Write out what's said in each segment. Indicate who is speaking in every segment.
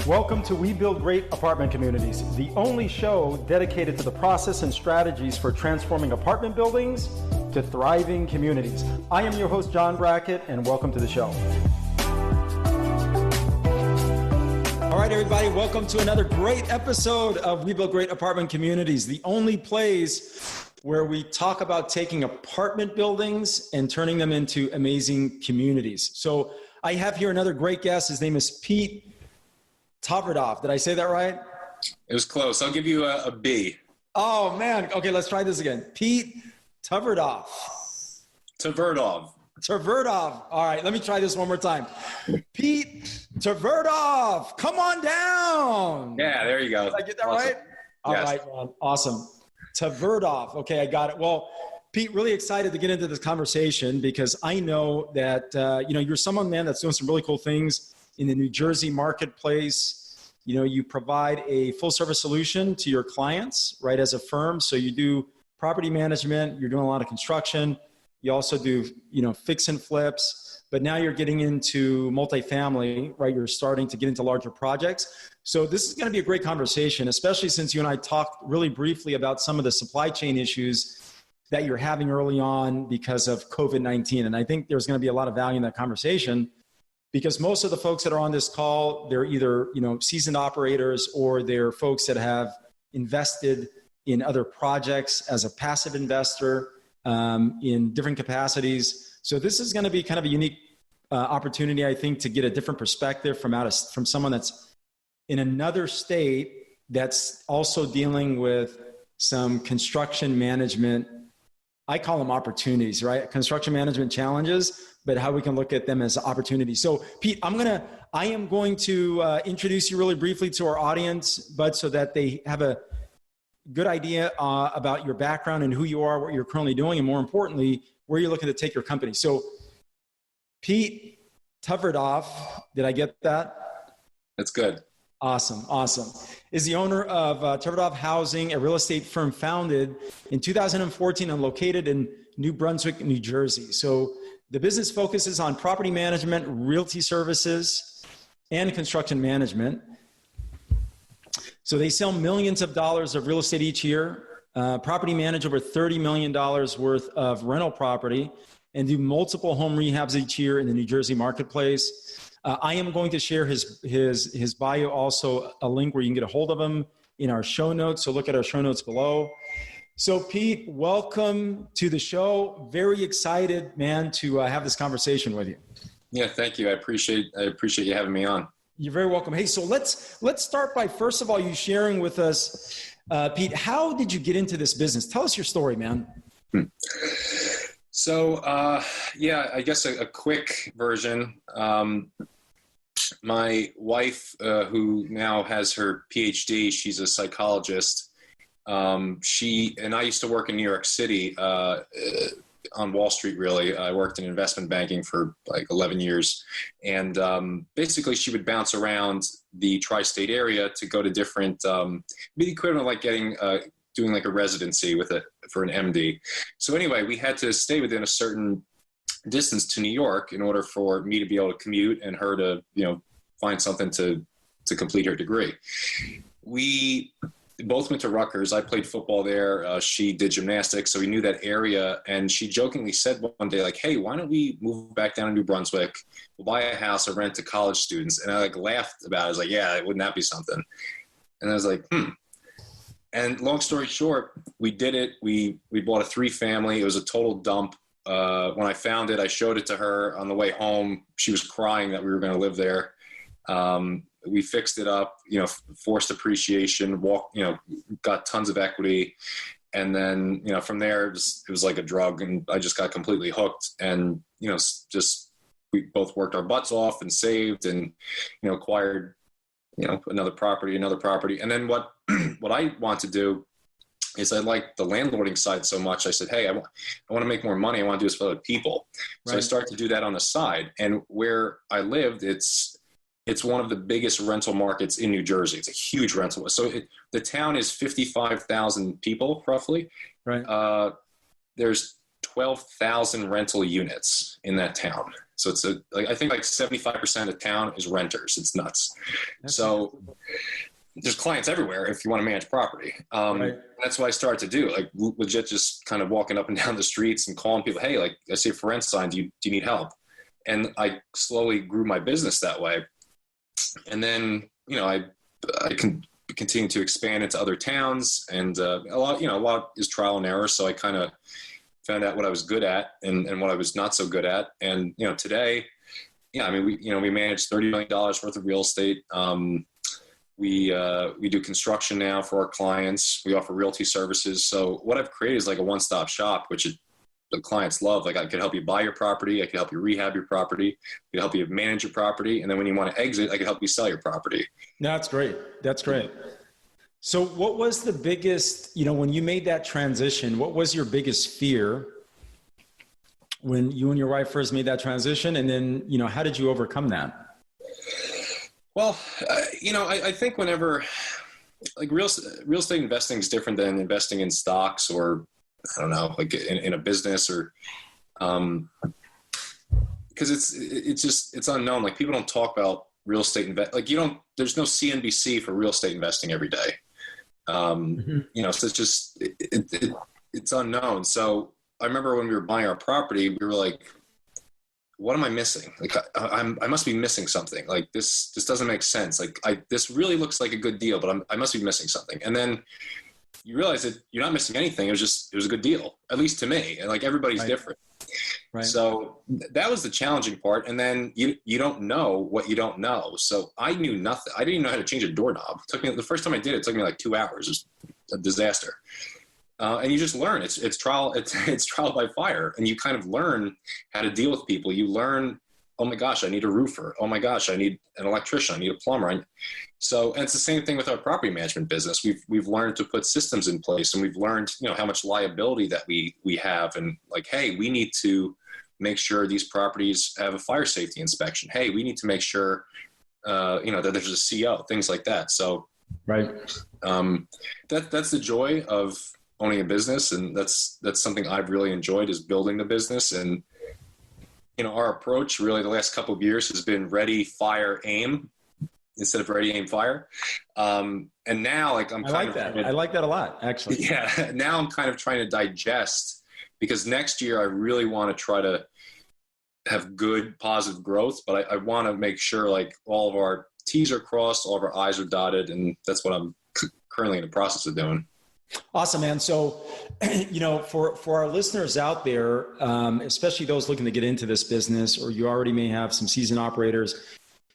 Speaker 1: Welcome to We Build Great Apartment Communities, the only show dedicated to the process and strategies for transforming apartment buildings to thriving communities. I am your host, John Brackett, and welcome to the show. All right, everybody, welcome to another great episode of We Build Great Apartment Communities, the only place where we talk about taking apartment buildings and turning them into amazing communities. So I have here another great guest. His name is Pete Tverdov. Did I say that right?
Speaker 2: It was close. I'll give you a B.
Speaker 1: Oh, man. Okay, let's try this again. Pete Tverdov.
Speaker 2: Tverdov.
Speaker 1: Tverdov. All right, let me try this one more time. Pete Tverdov. Come on down.
Speaker 2: Yeah, there you go.
Speaker 1: Did I get that
Speaker 2: awesome.
Speaker 1: right? All
Speaker 2: yes.
Speaker 1: right, man. Awesome. Tverdov. Okay, I got it. Well, Pete, really excited to get into this conversation because I know that, you're someone, man, that's doing some really cool things in the New Jersey marketplace. You provide a full service solution to your clients, right, as a firm. So you do property management, you're doing a lot of construction. You also do, fix and flips, but now you're getting into multifamily, right? You're starting to get into larger projects. So this is going to be a great conversation, especially since you and I talked really briefly about some of the supply chain issues that you're having early on because of COVID-19. And I think there's going to be a lot of value in that conversation because most of the folks that are on this call, they're either, seasoned operators or they're folks that have invested in other projects as a passive investor in different capacities. So this is going to be kind of a unique opportunity, I think, to get a different perspective from someone that's in another state that's also dealing with some construction management. I call them opportunities, right? Construction management challenges, but how we can look at them as opportunities. So Pete, I am going to introduce you really briefly to our audience, but so that they have a good idea about your background and who you are, what you're currently doing, and more importantly, where you're looking to take your company. So Pete Tverdov, did I get that?
Speaker 2: That's good.
Speaker 1: Awesome. Is the owner of Tverdov Housing, a real estate firm founded in 2014 and located in New Brunswick, New Jersey. So the business focuses on property management, realty services, and construction management. So they sell millions of dollars of real estate each year, property manage over $30 million worth of rental property, and do multiple home rehabs each year in the New Jersey marketplace. I am going to share his bio, also a link where you can get a hold of him in our show notes. So look at our show notes below. So Pete, welcome to the show. Very excited, man, to have this conversation with you.
Speaker 2: Yeah, thank you. I appreciate you having me on. You're
Speaker 1: very welcome. Hey, so let's start by, first of all, you sharing with us, Pete, how did you get into this business? Tell us your story, man.
Speaker 2: So, I guess a quick version. My wife, who now has her PhD, she's a psychologist. She and I used to work in New York City on Wall Street, really. I worked in investment banking for like 11 years. And basically, she would bounce around the tri-state area to go to different, be the equivalent of like doing like a residency for an MD. So anyway, we had to stay within a certain distance to New York in order for me to be able to commute and her to, find something to complete her degree. We both went to Rutgers. I played football there. She did gymnastics. So we knew that area. And she jokingly said one day, like, hey, why don't we move back down to New Brunswick? We'll buy a house or rent to college students. And I laughed about it. I was like, yeah, wouldn't that be something? And I was like, And long story short, we did it. We bought a 3-family. It was a total dump. When I found it, I showed it to her on the way home. She was crying that we were going to live there. We fixed it up, forced appreciation, got tons of equity. And then, from there, it was like a drug, and I just got completely hooked. And, we both worked our butts off and saved and, acquired, another property. And then what I want to do is I like the landlording side so much. I said, hey, I want to make more money. I want to do this for other people. Right. So I started to do that on the side. And where I lived, it's one of the biggest rental markets in New Jersey. It's a huge rental. So the town is 55,000 people, roughly.
Speaker 1: Right.
Speaker 2: There's 12,000 rental units in that town. So it's I think like 75% of town is renters. It's nuts. So there's clients everywhere if you want to manage property.
Speaker 1: Right.
Speaker 2: That's what I started to do, like legit just kind of walking up and down the streets and calling people, hey, like I see a for rent sign. Do you need help? And I slowly grew my business that way. And then, I can continue to expand into other towns, and a lot is trial and error. So I kind of found out what I was good at and what I was not so good at. And, today, we manage $30 million worth of real estate. We do construction now for our clients. We offer realty services. So what I've created is like a one-stop shop, which the clients love. Like I could help you buy your property. I could help you rehab your property. I could help you manage your property. And then when you want to exit, I could help you sell your property.
Speaker 1: No, that's great. That's great. So what was the biggest, when you made that transition, what was your biggest fear when you and your wife first made that transition? And then, how did you overcome that?
Speaker 2: Well, I think whenever like real estate investing is different than investing in stocks or I don't know, like in a business or, because it's unknown. Like people don't talk about real estate there's no CNBC for real estate investing every day. So it's just, it's unknown. So I remember when we were buying our property, we were like, what am I missing? Like I must be missing something. Like this doesn't make sense. Like this really looks like a good deal, but I must be missing something. And then you realize that you're not missing anything. It was a good deal, at least to me. And like everybody's different. Right. So that was the challenging part. And then you don't know what you don't know. So I knew nothing. I didn't even know how to change a doorknob. The first time I did it, took me like 2 hours. It was a disaster. And you just learn. It's trial by fire, and you kind of learn how to deal with people. You learn, oh my gosh, I need a roofer. Oh my gosh, I need an electrician. I need a plumber. And it's the same thing with our property management business. We've learned to put systems in place, and we've learned, how much liability that we have, and like, hey, we need to make sure these properties have a fire safety inspection. Hey, we need to make sure, that there's a CO, things like that. So,
Speaker 1: right.
Speaker 2: That's the joy of owning a business. And that's something I've really enjoyed, is building the business. And, our approach really the last couple of years has been ready, fire, aim, instead of ready, aim, fire. And now I like
Speaker 1: that a lot, actually.
Speaker 2: Yeah. Now I'm kind of trying to digest, because next year I really want to try to have good, positive growth, but I want to make sure like all of our T's are crossed, all of our I's are dotted. And that's what I'm currently in the process of doing.
Speaker 1: Awesome, man. So, for our listeners out there, especially those looking to get into this business, or you already may have some seasoned operators,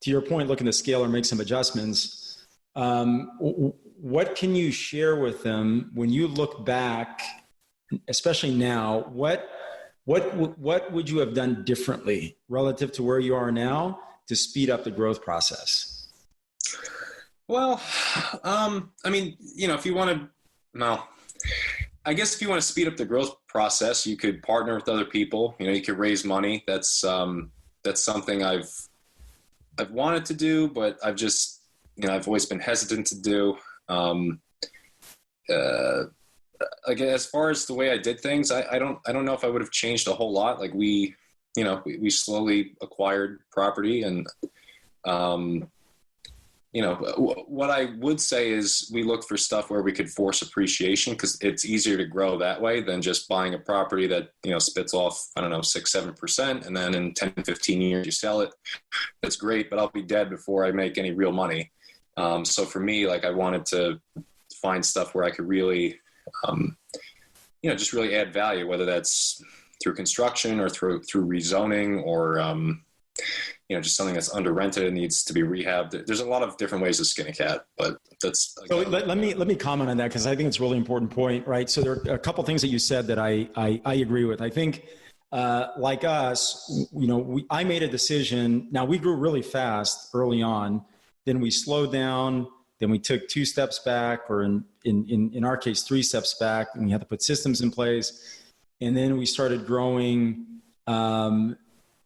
Speaker 1: to your point, looking to scale or make some adjustments, what can you share with them when you look back, especially now, what would you have done differently relative to where you are now to speed up the growth process?
Speaker 2: Well, if you want to, no, I guess if you want to speed up the growth process, you could partner with other people. You could raise money. That's something I've wanted to do, but I've just, I've always been hesitant to do. As far as the way I did things, I don't know if I would have changed a whole lot. Like we slowly acquired property, and what I would say is we looked for stuff where we could force appreciation, because it's easier to grow that way than just buying a property that, spits off, 6-7%. And then in 10, 15 years you sell it. That's great, but I'll be dead before I make any real money. So for me, like I wanted to find stuff where I could really, just really add value, whether that's through construction or through rezoning or, just something that's under rented and needs to be rehabbed. There's a lot of different ways to skin a cat, but that's.
Speaker 1: So let me comment on that, because I think it's a really important point, right? So there are a couple of things that you said that I agree with. I think like us, I made a decision. Now we grew really fast early on, then we slowed down, then we took 2 steps back, or in our case, 3 steps back, and we had to put systems in place. And then we started growing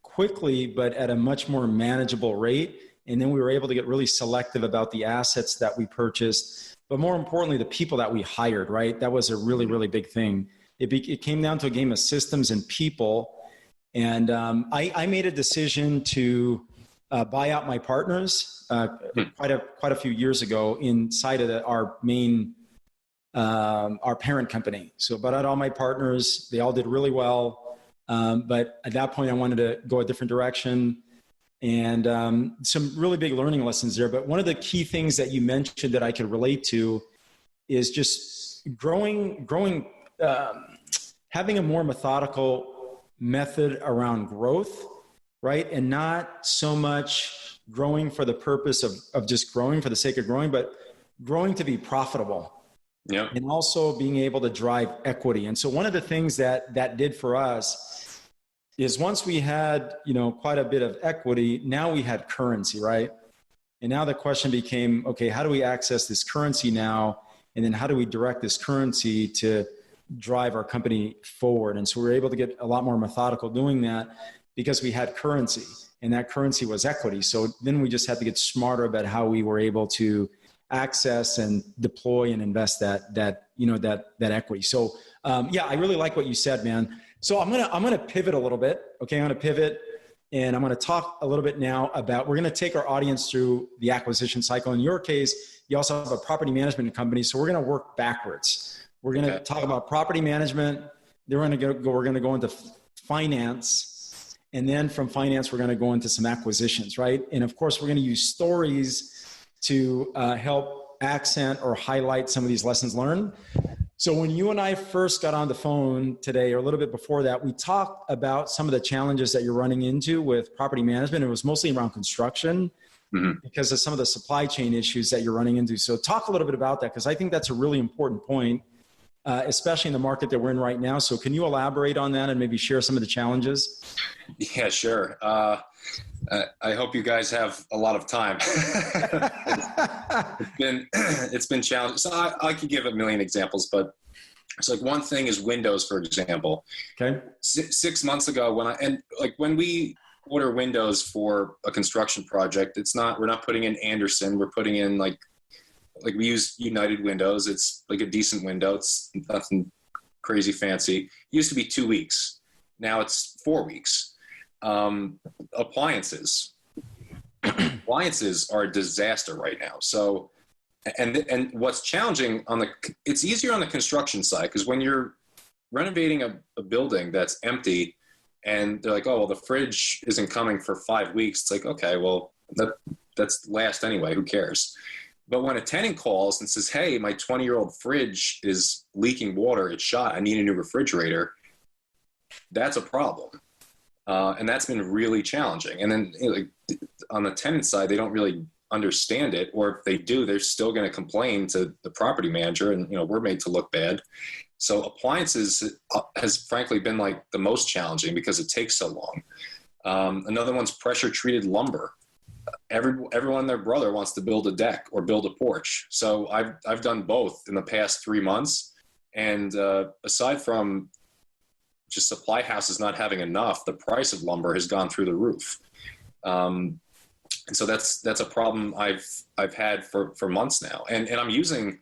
Speaker 1: quickly, but at a much more manageable rate. And then we were able to get really selective about the assets that we purchased, but more importantly, the people that we hired, right? That was a really, really big thing. It came down to a game of systems and people. And I made a decision to buy out my partners quite a few years ago inside of our main our parent company. So bought out all my partners. They all did really well. But at that point, I wanted to go a different direction, and some really big learning lessons there. But one of the key things that you mentioned that I could relate to is just growing, having a more methodical method around growth, right? And not so much growing for the purpose of just growing for the sake of growing, but growing to be profitable.
Speaker 2: Yeah.
Speaker 1: And also being able to drive equity. And so one of the things that did for us is once we had, quite a bit of equity, now we had currency, right? And now the question became, okay, how do we access this currency now? And then how do we direct this currency to drive our company forward? And so we were able to get a lot more methodical doing that because we had currency, and that currency was equity. So then we just had to get smarter about how we were able to access and deploy and invest that equity. So I really like what you said, man. So I'm gonna pivot a little bit. Okay, I'm gonna pivot, and I'm gonna talk a little bit now about. We're gonna take our audience through the acquisition cycle. In your case, you also have a property management company, so we're gonna work backwards. We're gonna talk about property management. Then we're gonna go into finance, and then from finance we're gonna go into some acquisitions, right? And of course, we're gonna use stories to help accent or highlight some of these lessons learned. So when you and I first got on the phone today, or a little bit before that, we talked about some of the challenges that you're running into with property management. It was mostly around construction because of some of the supply chain issues that you're running into. So talk a little bit about that, because I think that's a really important point, especially in the market that we're in right now. So can you elaborate on that and maybe share some of the challenges?
Speaker 2: Yeah, sure. I hope you guys have a lot of time. It's been challenging. So I could give a million examples, but it's like one thing is windows, for example. Okay. 6 months ago when we order windows for a construction project, we're not putting in Anderson. We're putting in like we use United Windows. It's like a decent window. It's nothing crazy fancy. It used to be 2 weeks. Now it's 4 weeks. Appliances are a disaster right now. So, and what's challenging it's easier on the construction side, because when you're renovating a building that's empty and they're like, oh, well, the fridge isn't coming for 5 weeks. It's like, okay, well, that's last anyway. Who cares? But when a tenant calls and says, hey, my 20-year-old fridge is leaking water, it's shot, I need a new refrigerator, that's a problem. And that's been really challenging. And then on the tenant side, they don't really understand it, or if they do, they're still going to complain to the property manager, and we're made to look bad. So appliances has frankly been like the most challenging because it takes so long. Another one's pressure treated lumber. Everyone and their brother wants to build a deck or build a porch. So I've done both in the past 3 months. And aside from just supply houses not having enough, the price of lumber has gone through the roof. And so that's a problem I've had for months now. And I'm using,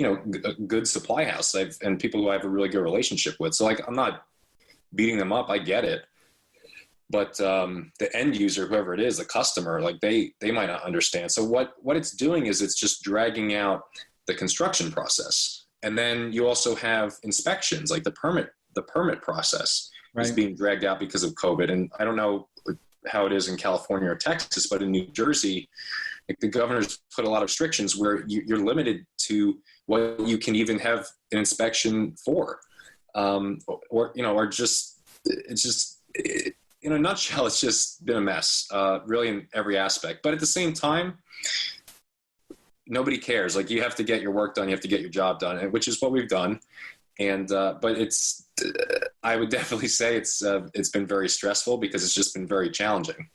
Speaker 2: a good supply house and people who I have a really good relationship with. So I'm not beating them up. I get it. But the end user, whoever it is, the customer, they might not understand. So what it's doing is it's just dragging out the construction process. And then you also have inspections, like the permit process is being dragged out because of COVID. And I don't know how it is in California or Texas, but in New Jersey, the governor's put a lot of restrictions where you're limited to what you can even have an inspection for, in a nutshell, it's just been a mess, really in every aspect. But at the same time, nobody cares. You have to get your work done. You have to get your job done, which is what we've done. And but I would definitely say it's been very stressful because it's just been very challenging.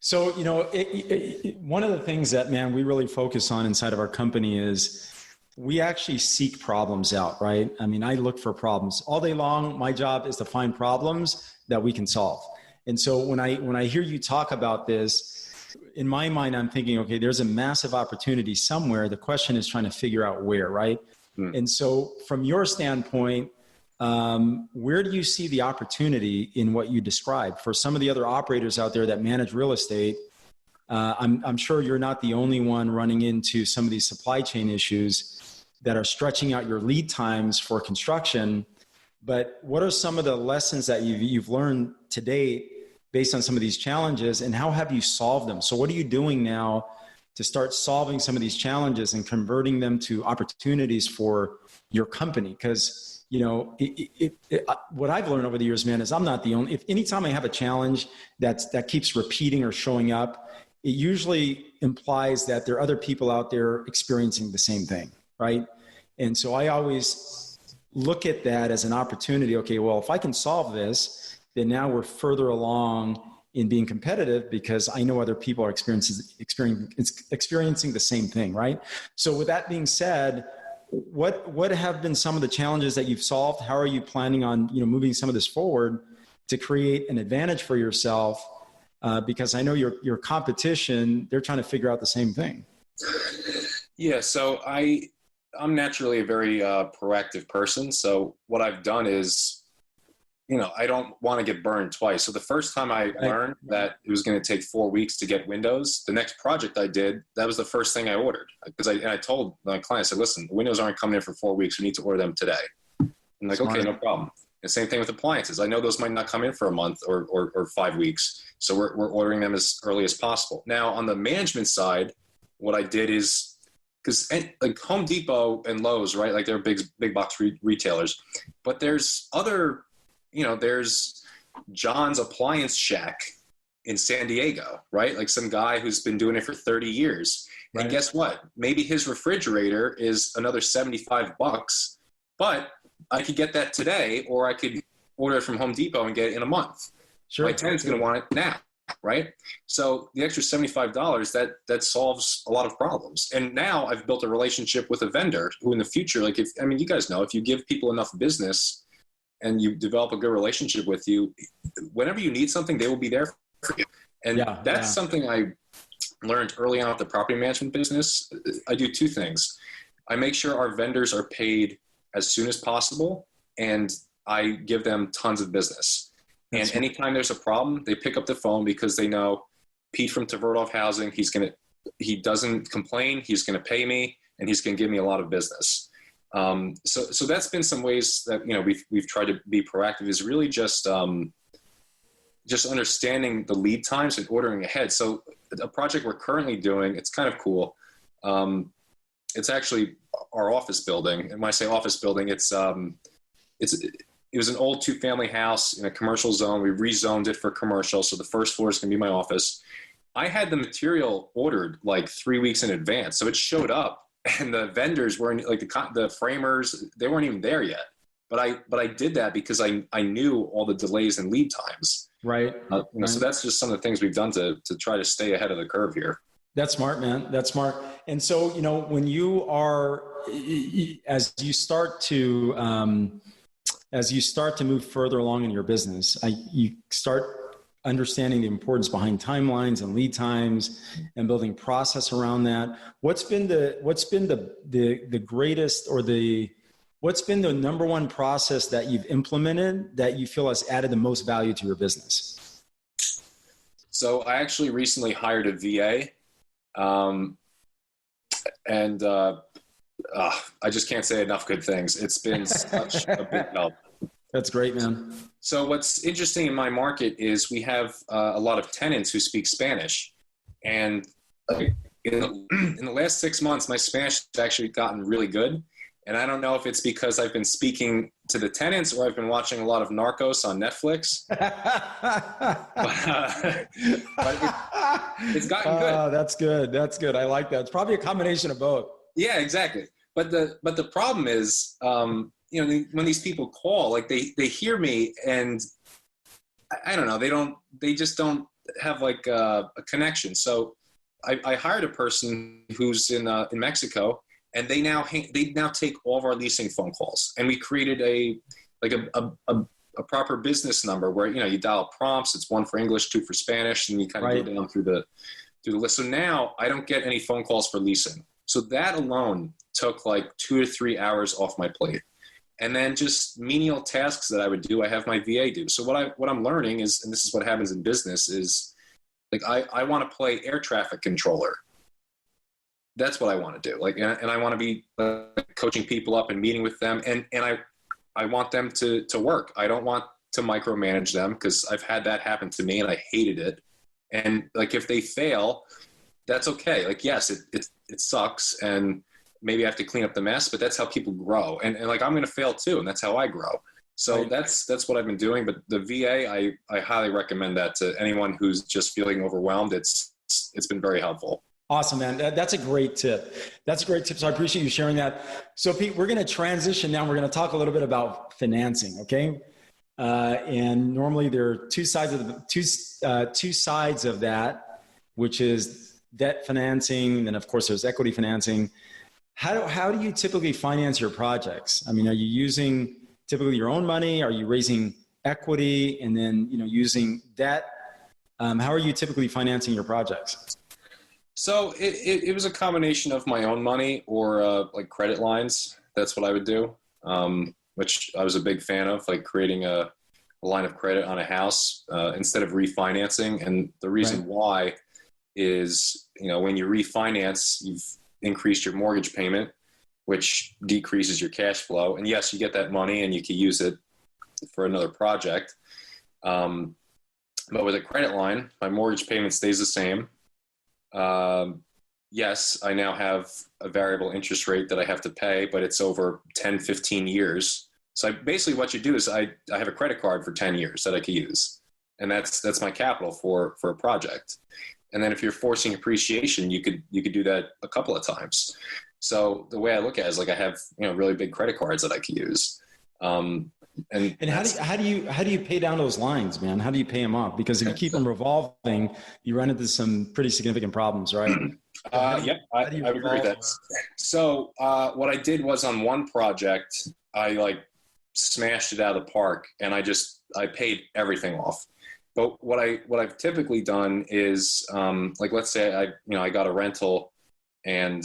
Speaker 1: So, one of the things that, man, we really focus on inside of our company is we actually seek problems out, right? I mean, I look for problems all day long. My job is to find problems that we can solve. And so when I hear you talk about this, in my mind, I'm thinking, okay, there's a massive opportunity somewhere. The question is trying to figure out where, right? And so from your standpoint, Where do you see the opportunity in what you described for some of the other operators out there that manage real estate? I'm sure you're not the only one running into some of these supply chain issues that are stretching out your lead times for construction. But what are some of the lessons that you've learned to date based on some of these challenges, and how have you solved them? So what are you doing now to start solving some of these challenges and converting them to opportunities for your company? Because what I've learned over the years, man, is I'm not the only. If anytime I have a challenge that keeps repeating or showing up, it usually implies that there are other people out there experiencing the same thing, right? And so I always look at that as an opportunity. Okay, well, if I can solve this, then now we're further along in being competitive because I know other people are experiencing the same thing, right? So with that being said, what have been some of the challenges that you've solved? How are you planning on moving some of this forward to create an advantage for yourself? Because I know your competition, they're trying to figure out the same thing.
Speaker 2: Yeah, so I'm naturally a very proactive person. So what I've done is, I don't want to get burned twice. So the first time I learned that it was going to take 4 weeks to get windows, the next project I did, that was the first thing I ordered. Because I told my client, I said, listen, the windows aren't coming in for 4 weeks. We need to order them today. I'm like, Smart. Okay, no problem. And same thing with appliances. I know those might not come in for a month or 5 weeks. So we're ordering them as early as possible. Now, on the management side, what I did is, because like Home Depot and Lowe's, right? Like they're big box retailers. But there's other, there's John's Appliance Shack in San Diego, right? Like some guy who's been doing it for 30 years. Right. And guess what? Maybe his refrigerator is another $75, but I could get that today, or I could order it from Home Depot and get it in a month. Sure. My tenant's going to want it now, right? So the extra $75, that solves a lot of problems. And now I've built a relationship with a vendor who in the future, you guys know, if you give people enough business and you develop a good relationship with you, whenever you need something, they will be there for you. And that's something I learned early on with the property management business. I do two things. I make sure our vendors are paid as soon as possible, and I give them tons of business. That's and anytime there's a problem, they pick up the phone because they know Pete from Tverdov Housing, he doesn't complain, he's going to pay me, and he's going to give me a lot of business. So that's been some ways that, we've tried to be proactive, is really just understanding the lead times and ordering ahead. So a project we're currently doing, it's kind of cool. It's actually our office building. And when I say office building, it was an old 2-family house in a commercial zone. We rezoned it for commercial. So the first floor is going to be my office. I had the material ordered like 3 weeks in advance. So it showed up and the vendors weren't, like the framers, they weren't even there yet. But I did that because I knew all the delays and lead times. Right. Right. So that's just some of the things we've done to try to stay ahead of the curve here.
Speaker 1: That's smart, man. That's smart. And so, when you are, as you start to move further along in your business, you start understanding the importance behind timelines and lead times and building process around that. What's been the greatest, or what's been the number one process that you've implemented that you feel has added the most value to your business?
Speaker 2: So I actually recently hired a VA. I just can't say enough good things. It's been such a big help.
Speaker 1: That's great, man.
Speaker 2: So what's interesting in my market is we have a lot of tenants who speak Spanish. And in the last 6 months, my Spanish has actually gotten really good. And I don't know if it's because I've been speaking to the tenants or I've been watching a lot of Narcos on Netflix. but it's gotten good.
Speaker 1: Oh, that's good. That's good. I like that. It's probably a combination of both.
Speaker 2: Yeah, exactly. But the problem is, when these people call, like they hear me and I don't know, they just don't have like a connection. So I hired a person who's in Mexico. And they now take all of our leasing phone calls, and we created a proper business number where you dial prompts. It's 1 for English, 2 for Spanish, and you kind of go down through the list. So now I don't get any phone calls for leasing. So that alone took like 2 to 3 hours off my plate. And then just menial tasks that I would do, I have my VA do. So what I'm learning is, and this is what happens in business, is like I want to play air traffic controller. That's what I want to do. Like, and I want to be coaching people up and meeting with them, and I want them to work. I don't want to micromanage them, because I've had that happen to me and I hated it. And like, if they fail, that's okay. Like, yes, it sucks, and maybe I have to clean up the mess, but that's how people grow. And like, I'm going to fail too, and that's how I grow. So that's what I've been doing. But the VA, I highly recommend that to anyone who's just feeling overwhelmed. It's been very helpful.
Speaker 1: Awesome, man. That's a great tip. That's a great tip. So I appreciate you sharing that. So Pete, we're going to transition now. We're going to talk a little bit about financing. Okay. And normally there are two sides of that, which is debt financing. And then of course there's equity financing. How do you typically finance your projects? I mean, are you using typically your own money? Are you raising equity and then, using debt? How are you typically financing your projects?
Speaker 2: So it was a combination of my own money or like credit lines. That's what I would do, which I was a big fan of, like creating a line of credit on a house instead of refinancing. And the reason why is, when you refinance, you've increased your mortgage payment, which decreases your cash flow. And yes, you get that money and you can use it for another project. But with a credit line, my mortgage payment stays the same. Yes, I now have a variable interest rate that I have to pay, but it's over 10, 15 years. So basically what you do is I have a credit card for 10 years that I can use. And that's my capital for a project. And then if you're forcing appreciation, you could do that a couple of times. So the way I look at it is like, I have, really big credit cards that I can use. And
Speaker 1: how do you pay down those lines, man? How do you pay them off? Because if you keep them revolving, you run into some pretty significant problems, right?
Speaker 2: I would agree with that. So what I did was, on one project, I smashed it out of the park, and I paid everything off. But what I've typically done is, let's say I got a rental, and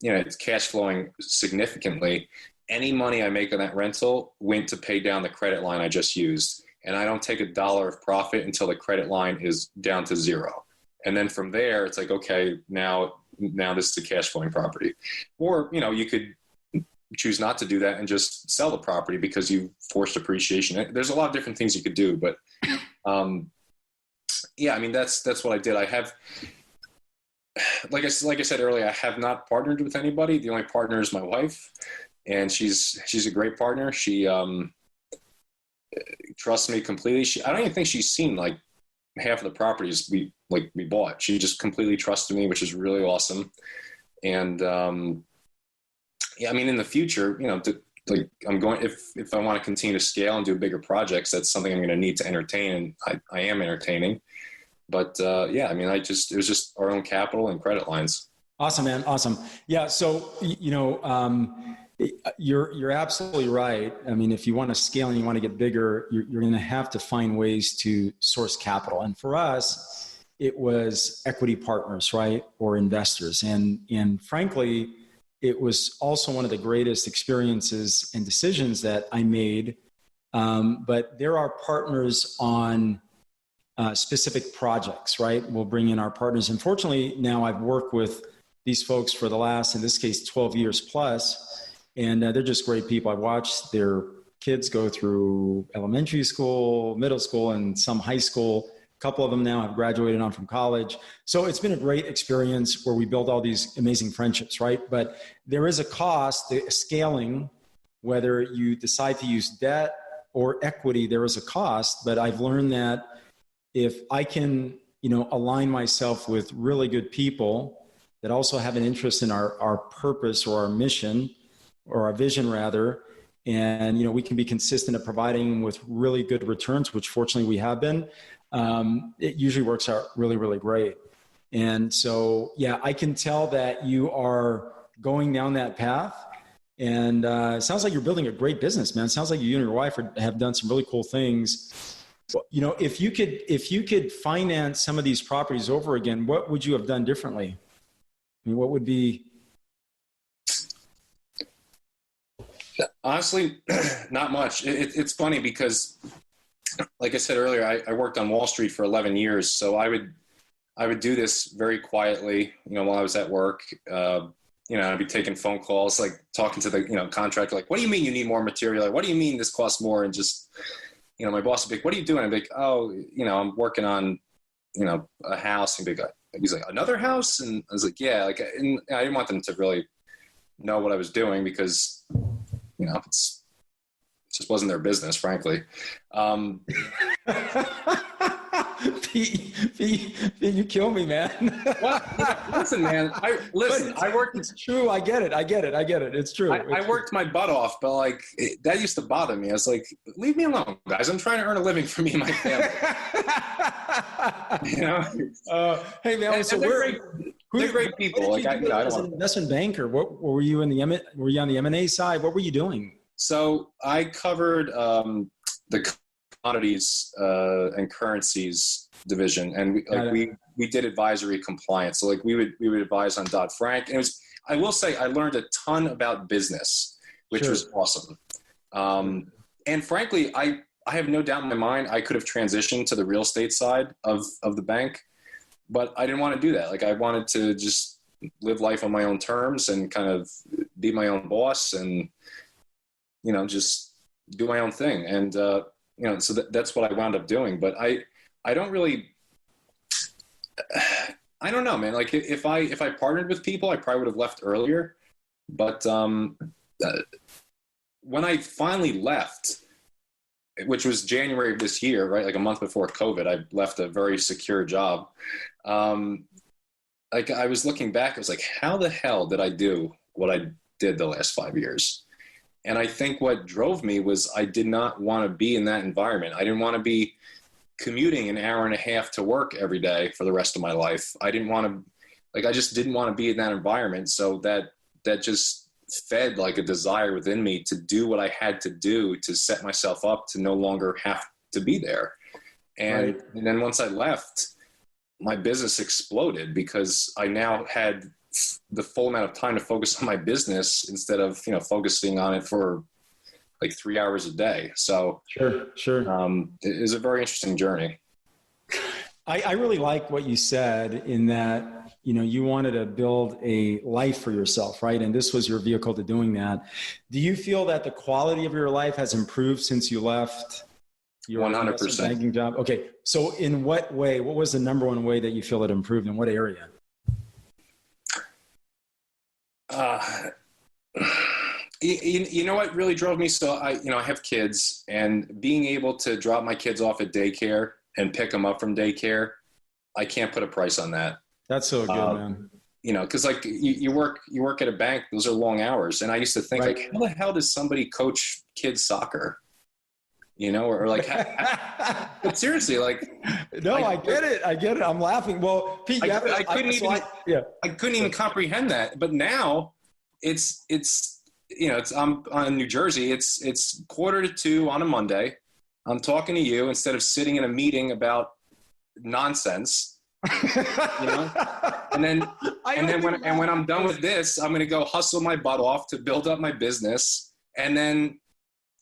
Speaker 2: it's cash flowing significantly. Any money I make on that rental went to pay down the credit line I just used. And I don't take $1 of profit until the credit line is down to zero. And then from there, it's like, okay, now this is a cash flowing property. Or, you could choose not to do that and just sell the property because you forced appreciation. There's a lot of different things you could do, but that's what I did. I have, like I said earlier, I have not partnered with anybody. The only partner is my wife. And she's a great partner. She trusts me completely. I don't even think she's seen half of the properties we bought. She just completely trusted me, which is really awesome. And in the future, I'm going, if I want to continue to scale and do bigger projects, that's something I'm going to need to entertain, and I am entertaining. But it was just our own capital and credit lines.
Speaker 1: Awesome, man. Awesome. Yeah. So you're absolutely right. I mean, if you want to scale and you want to get bigger, you're going to have to find ways to source capital. And for us, it was equity partners, right? Or investors. And frankly, it was also one of the greatest experiences and decisions that I made. But there are partners on specific projects, right? We'll bring in our partners. Unfortunately, now I've worked with these folks for the last, in this case, 12 years plus. And they're just great people. I watched their kids go through elementary school, middle school, and some high school. A couple of them now have graduated on from college. So it's been a great experience where we build all these amazing friendships, right? But there is a cost, the scaling, whether you decide to use debt or equity, there is a cost. But I've learned that if I can, align myself with really good people that also have an interest in our purpose or our mission, or our vision rather, and we can be consistent at providing with really good returns, which fortunately we have been. It usually works out really, really great. And so, I can tell that you are going down that path, and it sounds like you're building a great business, man. It sounds like you and your wife have done some really cool things. If you could finance some of these properties over again, what would you have done differently? I mean, what would be?
Speaker 2: Honestly, not much. It's funny because, like I said earlier, I worked on Wall Street for 11 years. So I would do this very quietly, while I was at work. I'd be taking phone calls, like talking to the, contractor, like, what do you mean you need more material? Like, what do you mean this costs more? And just, my boss would be like, what are you doing? I'd be like, oh, I'm working on, a house. And he's like, another house? And I was like, yeah, and I didn't want them to really know what I was doing because, it just wasn't their business, frankly.
Speaker 1: Pete, you kill me, man.
Speaker 2: Well, listen, man. I worked.
Speaker 1: It's true. I get it. It's true.
Speaker 2: I worked my butt off, but that used to bother me. I was like, leave me alone, guys. I'm trying to earn a living for me and my family.
Speaker 1: Hey, man.
Speaker 2: And
Speaker 1: so
Speaker 2: they're great people.
Speaker 1: I don't as an investment banker, what were you in were you on the M&A side? What were you doing?
Speaker 2: So I covered the commodities and currencies division, and we did advisory compliance. So we would advise on Dodd-Frank, and I will say I learned a ton about business, which was awesome. And frankly, I have no doubt in my mind I could have transitioned to the real estate side of the bank, but I didn't want to do that. I wanted to just live life on my own terms and kind of be my own boss and just do my own thing. And so that's what I wound up doing. But I don't really, I don't know, man. If I partnered with people, I probably would have left earlier. But when I finally left, which was January of this year, right? A month before COVID, I left a very secure job. I was looking back, I was like, how the hell did I do what I did the last 5 years? And I think what drove me was I did not want to be in that environment. I didn't want to be commuting an hour and a half to work every day for the rest of my life. I didn't want to, I just didn't want to be in that environment. So that just fed a desire within me to do what I had to do to set myself up to no longer have to be there. And then once I left, my business exploded because I now had the full amount of time to focus on my business instead of, focusing on it for 3 hours a day. So
Speaker 1: sure.
Speaker 2: It is a very interesting journey.
Speaker 1: I really like what you said in that, you wanted to build a life for yourself, right? And this was your vehicle to doing that. Do you feel that the quality of your life has improved since you left your
Speaker 2: 100%
Speaker 1: banking job? Okay. So in what way, what was the number one way that you feel it improved? In what area?
Speaker 2: You know what really drove me? So I have kids, and being able to drop my kids off at daycare and pick them up from daycare, I can't put a price on that.
Speaker 1: That's so good, man.
Speaker 2: Because you work at a bank; those are long hours. And I used to think how the hell does somebody coach kids soccer? But seriously,
Speaker 1: no, I get it. I'm laughing. Well, Pete,
Speaker 2: I couldn't even comprehend that. But now I'm on New Jersey. It's 1:45 on a Monday. I'm talking to you instead of sitting in a meeting about nonsense. And then when I'm done with this, I'm going to go hustle my butt off to build up my business. And then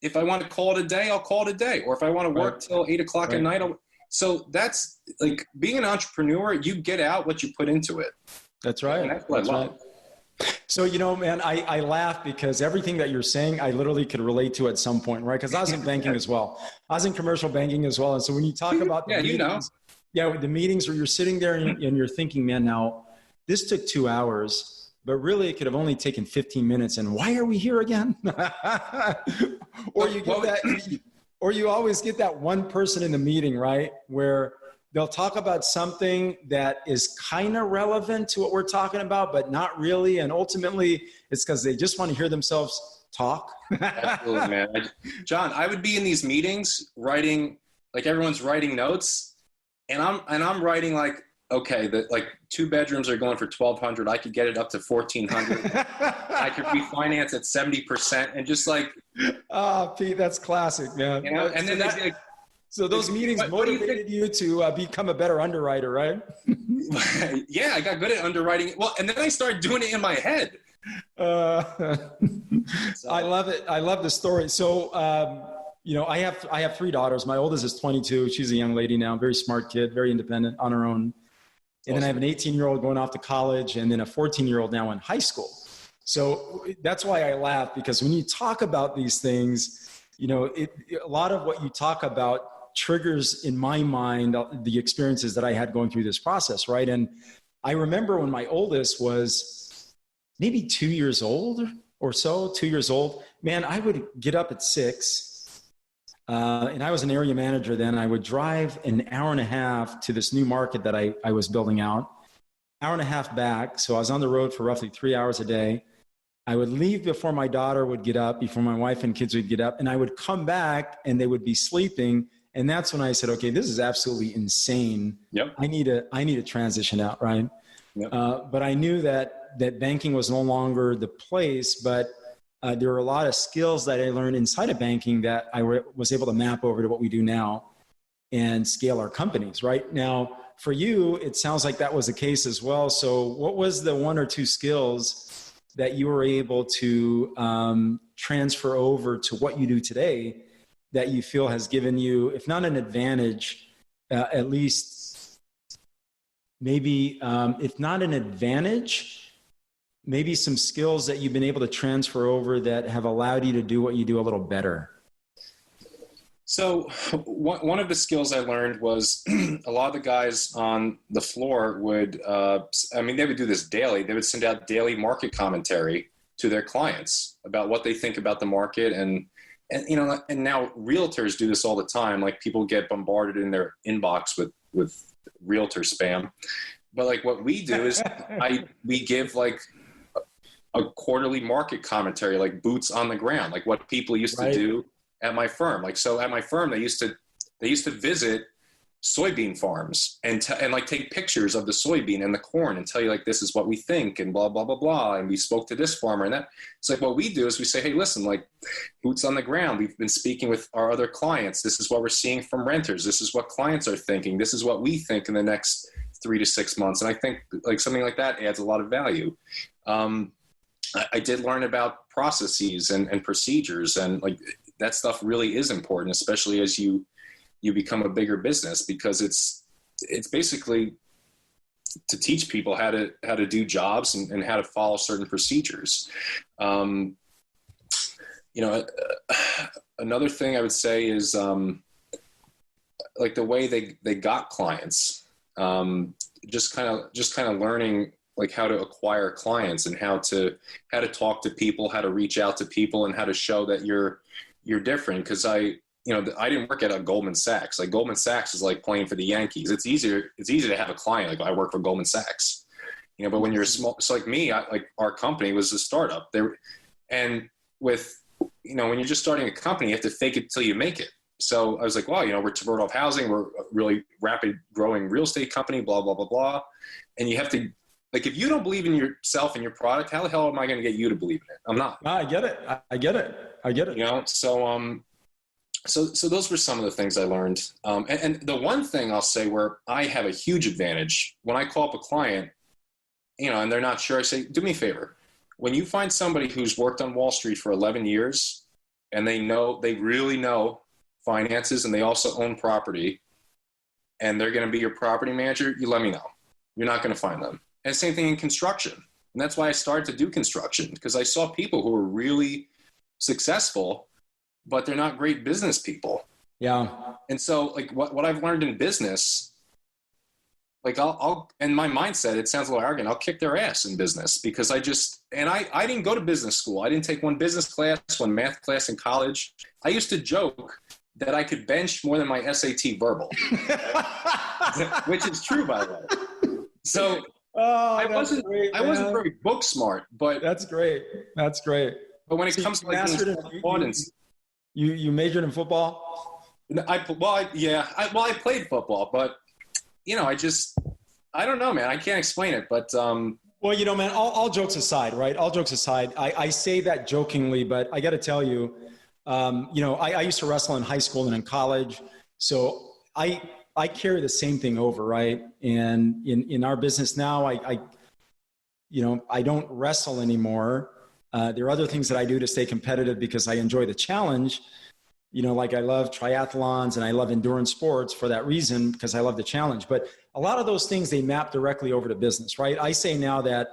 Speaker 2: if I want to call it a day, I'll call it a day. Or if I want to work till 8 o'clock at night, so that's being an entrepreneur, you get out what you put into it.
Speaker 1: That's right.
Speaker 2: And that's what I love.
Speaker 1: Right. So, man, I laugh because everything that you're saying, I literally could relate to at some point, right? Because I was in banking as well. I was in commercial banking as well. And so when you talk about the meetings where you're sitting there and you're thinking, man, now this took 2 hours, but really it could have only taken 15 minutes. And why are we here again? Or you always get that one person in the meeting, right? Where they'll talk about something that is kind of relevant to what we're talking about, but not really. And ultimately it's because they just want to hear themselves talk.
Speaker 2: Absolutely, man. John, I would be in these meetings writing, everyone's writing notes, and I'm writing okay, 2 bedrooms are going for $1,200. I could get it up to $1,400. I could refinance at 70%, and just
Speaker 1: Pete, that's classic, man.
Speaker 2: And then
Speaker 1: so those meetings motivated you to become a better underwriter, right?
Speaker 2: Yeah, I got good at underwriting. Well, and then I started doing it in my head.
Speaker 1: Uh,
Speaker 2: So,
Speaker 1: I love it. I love the story. So, I have three daughters. My oldest is 22. She's a young lady now, very smart kid, very independent on her own. And then I have an 18-year-old going off to college, and then a 14-year-old now in high school. So that's why I laugh, because when you talk about these things, a lot of what you talk about triggers in my mind the experiences that I had going through this process, right? And I remember when my oldest was maybe 2 years old or so, 2 years old, man, I would get up at 6. And I was an area manager then. I would drive an hour and a half to this new market that I was building out, hour and a half back. So I was on the road for roughly 3 hours a day. I would leave before my daughter would get up, before my wife and kids would get up, and I would come back and they would be sleeping. And that's when I said, okay, this is absolutely insane.
Speaker 2: yep.
Speaker 1: I need to transition out, right?
Speaker 2: Yep.
Speaker 1: But I knew that banking was no longer the place, but there were a lot of skills that I learned inside of banking that I was able to map over to what we do now and scale our companies. Right now, for you, it sounds like that was the case as well. So what was the one or two skills that you were able to transfer over to what you do today that you feel has given you, if not an advantage, at least maybe, if not an advantage, maybe some skills that you've been able to transfer over that have allowed you to do what you do a little better?
Speaker 2: So one of the skills I learned was a lot of the guys on the floor would, they would do this daily. They would send out daily market commentary to their clients about what they think about the market. And now realtors do this all the time. Like, people get bombarded in their inbox with realtor spam. But like, what we do is we give like a quarterly market commentary, like boots on the ground, like what people used to do at my firm. Like, so at my firm, they used to visit soybean farms and like take pictures of the soybean and the corn and tell you, like, this is what we think and blah, blah, blah, blah. And we spoke to this farmer and that. So like, what we do is we say, hey, listen, like, boots on the ground. We've been speaking with our other clients. This is what we're seeing from renters. This is what clients are thinking. This is what we think in the next 3 to 6 months. And I think like something like that adds a lot of value. I did learn about processes and procedures, and like that stuff really is important, especially as you become a bigger business, because it's basically to teach people how to do jobs and how to follow certain procedures. Another thing I would say is like the way they got clients, just kind of learning like how to acquire clients and how to talk to people, how to reach out to people, and how to show that you're different. Because I didn't work at a Goldman Sachs. Like, Goldman Sachs is like playing for the Yankees. It's easy to have a client. Like, I work for Goldman Sachs, but when you're small, so like me, like our company was a startup there. And with, when you're just starting a company, you have to fake it till you make it. So I was like, well, we're Tverdov Housing. We're a really rapid growing real estate company, blah, blah, blah, blah. And you have to, like, if you don't believe in yourself and your product, how the hell am I going to get you to believe in it? I'm not.
Speaker 1: I get it.
Speaker 2: So those were some of the things I learned. And the one thing I'll say where I have a huge advantage, when I call up a client, and they're not sure, I say, do me a favor. When you find somebody who's worked on Wall Street for 11 years and they really know finances and they also own property and they're going to be your property manager, you let me know. You're not going to find them. And same thing in construction. And that's why I started to do construction, because I saw people who were really successful, but they're not great business people.
Speaker 1: Yeah.
Speaker 2: And so like what I've learned in business, like I'll and my mindset, it sounds a little arrogant, I'll kick their ass in business, because I didn't go to business school. I didn't take one business class, one math class in college. I used to joke that I could bench more than my SAT verbal, which is true, by the way. So I wasn't very book smart, but
Speaker 1: that's great.
Speaker 2: But when it comes to like
Speaker 1: you majored in football?
Speaker 2: I played football, but I don't know, man. I can't explain it, but
Speaker 1: well, man, all jokes aside, right? All jokes aside, I say that jokingly, but I got to tell you, I used to wrestle in high school and in college, so I carry the same thing over, right? And in our business now, I don't wrestle anymore. There are other things that I do to stay competitive because I enjoy the challenge. Like I love triathlons and I love endurance sports for that reason, because I love the challenge. But a lot of those things, they map directly over to business, right? I say now that,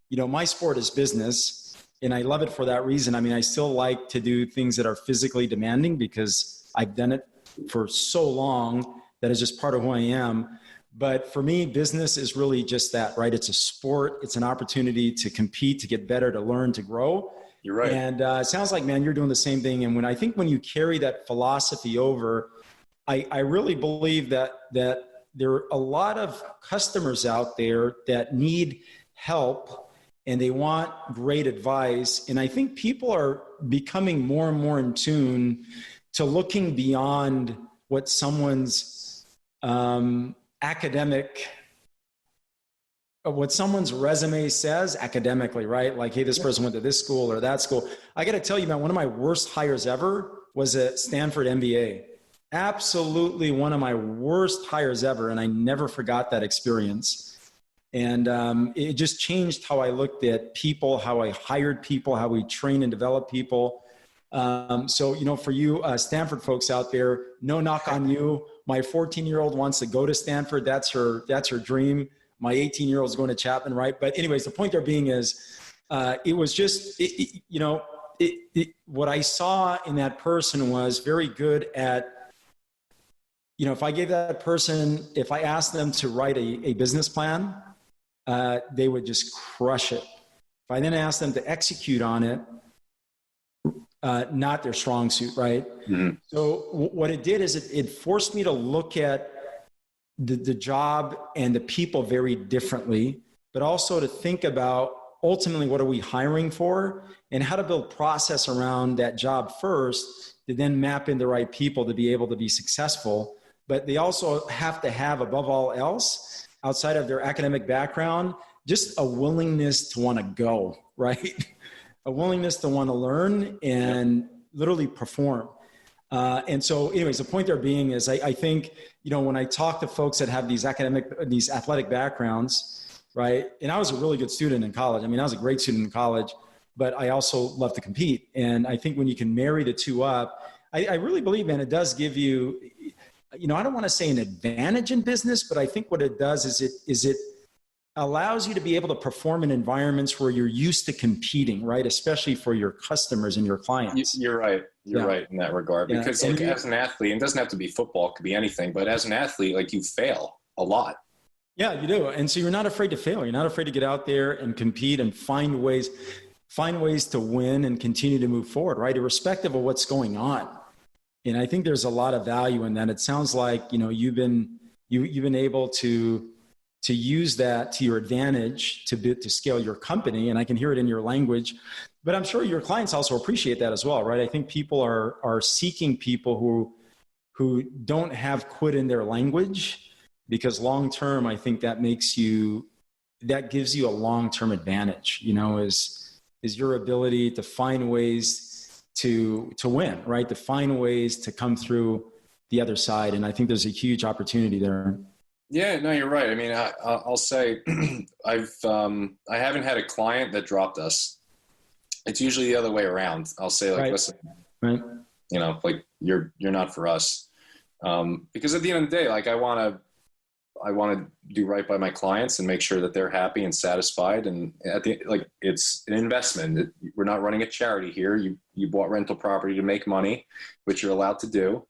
Speaker 1: my sport is business and I love it for that reason. I mean, I still like to do things that are physically demanding because I've done it for so long that is just part of who I am. But for me, business is really just that, right? It's a sport. It's an opportunity to compete, to get better, to learn, to grow.
Speaker 2: You're right.
Speaker 1: And it sounds like, man, you're doing the same thing. And when you carry that philosophy over, I really believe that there are a lot of customers out there that need help and they want great advice. And I think people are becoming more and more in tune to looking beyond what someone's what someone's resume says academically, right? Like, hey, this person went to this school or that school. I got to tell you, man, one of my worst hires ever was at Stanford MBA. Absolutely one of my worst hires ever. And I never forgot that experience. And it just changed how I looked at people, how I hired people, how we train and develop people. So, for you Stanford folks out there, no knock on you. My 14-year-old wants to go to Stanford. That's her dream. My 18-year-old is going to Chapman, right? But anyways, the point there being is, it was just, what I saw in that person was very good at, if I asked them to write a business plan, they would just crush it. If I then asked them to execute on it, not their strong suit, right? Mm-hmm. So what it did is it forced me to look at the job and the people very differently, but also to think about ultimately what are we hiring for and how to build process around that job first to then map in the right people to be able to be successful. But they also have to have, above all else, outside of their academic background, just a willingness to want to go, right? A willingness to want to learn and literally perform. And so anyways, the point there being is I think, when I talk to folks that have these athletic backgrounds, right? And I was a really good student in college. I mean, I was a great student in college, but I also love to compete. And I think when you can marry the two up, I really believe, man, it does give you, I don't want to say an advantage in business, but I think what it does is it allows you to be able to perform in environments where you're used to competing, right? Especially for your customers and your clients.
Speaker 2: You're right. You're right in that regard. Because as an athlete, and it doesn't have to be football, it could be anything, but as an athlete, like, you fail a lot.
Speaker 1: Yeah, you do. And so you're not afraid to fail. You're not afraid to get out there and compete and find ways to win and continue to move forward, right? Irrespective of what's going on. And I think there's a lot of value in that. It sounds like, you've been able to use that to your advantage to scale your company. And I can hear it in your language, but I'm sure your clients also appreciate that as well, right? I think people are seeking people who don't have quit in their language, because long-term, I think that gives you a long-term advantage, is your ability to find ways to win, right? To find ways to come through the other side. And I think there's a huge opportunity there.
Speaker 2: Yeah, no, you're right. I mean, I'll say I haven't had a client that dropped us. It's usually the other way around. I'll say, like, listen,
Speaker 1: right.
Speaker 2: Like, you're not for us. Because at the end of the day, like, I want to do right by my clients and make sure that they're happy and satisfied. And it's an investment. We're not running a charity here. You bought rental property to make money, which you're allowed to do.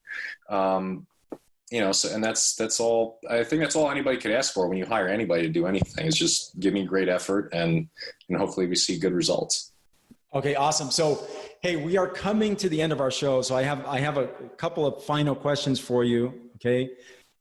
Speaker 2: So, and that's all, I think that's all anybody could ask for when you hire anybody to do anything, is just give me great effort and hopefully we see good results.
Speaker 1: Okay, awesome. So, hey, we are coming to the end of our show. So I have a couple of final questions for you. Okay.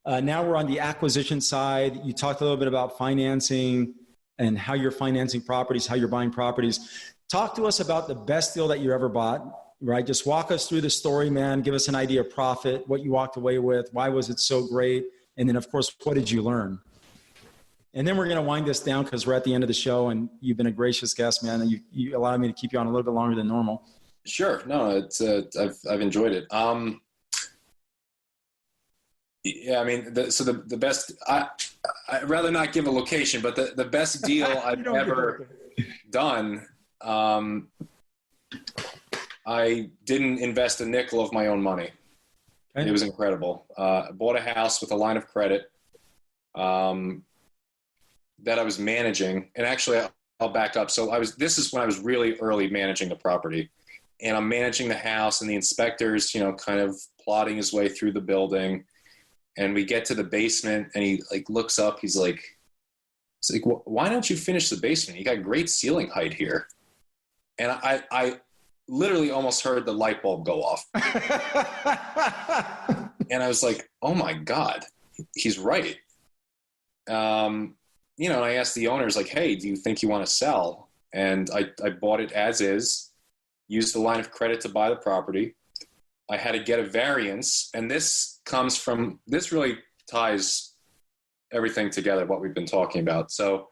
Speaker 1: Now we're on the acquisition side. You talked a little bit about financing and how you're financing properties, how you're buying properties. Talk to us about the best deal that you ever bought. Right? Just walk us through the story, man. Give us an idea of profit, what you walked away with, why was it so great? And then, of course, what did you learn? And then we're going to wind this down because we're at the end of the show and you've been a gracious guest, man. And you allowed me to keep you on a little bit longer than normal.
Speaker 2: Sure. No, it's I've enjoyed it. Yeah, I mean, the best, I'd rather not give a location, but the best deal I've ever, done, I didn't invest a nickel of my own money. Okay. It was incredible. I bought a house with a line of credit that I was managing. And actually, I'll back up. So this is when I was really early managing the property. And I'm managing the house, and the inspector's, kind of plodding his way through the building. And we get to the basement, and he looks up. He's like, why don't you finish the basement? You got great ceiling height here. And I literally almost heard the light bulb go off. And I was like, oh my God, he's right. And I asked the owners, hey, do you think you want to sell? And I bought it as is, used the line of credit to buy the property. I had to get a variance. And this really ties everything together, what we've been talking about. So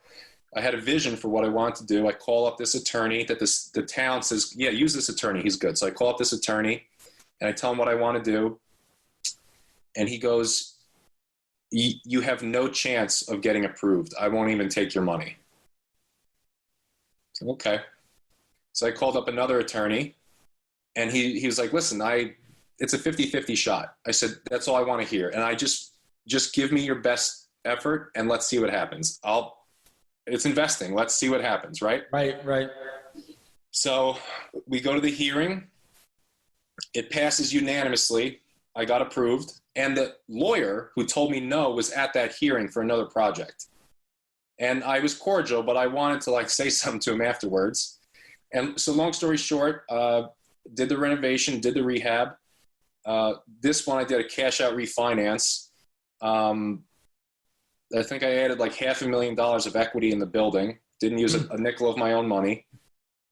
Speaker 2: I had a vision for what I wanted to do. I call up this attorney that the town says, yeah, use this attorney. He's good. So I call up this attorney and I tell him what I want to do. And he goes, you have no chance of getting approved. I won't even take your money. So, okay. So I called up another attorney and he was like, listen, it's a 50-50 shot. I said, that's all I want to hear. And I just give me your best effort and let's see what happens. It's investing. Let's see what happens. Right.
Speaker 1: Right.
Speaker 2: So we go to the hearing. It passes unanimously. I got approved. And the lawyer who told me no was at that hearing for another project. And I was cordial, but I wanted to say something to him afterwards. And so long story short, did the renovation, did the rehab. This one I did a cash out refinance. I think I added $500,000 of equity in the building. Didn't use a nickel of my own money.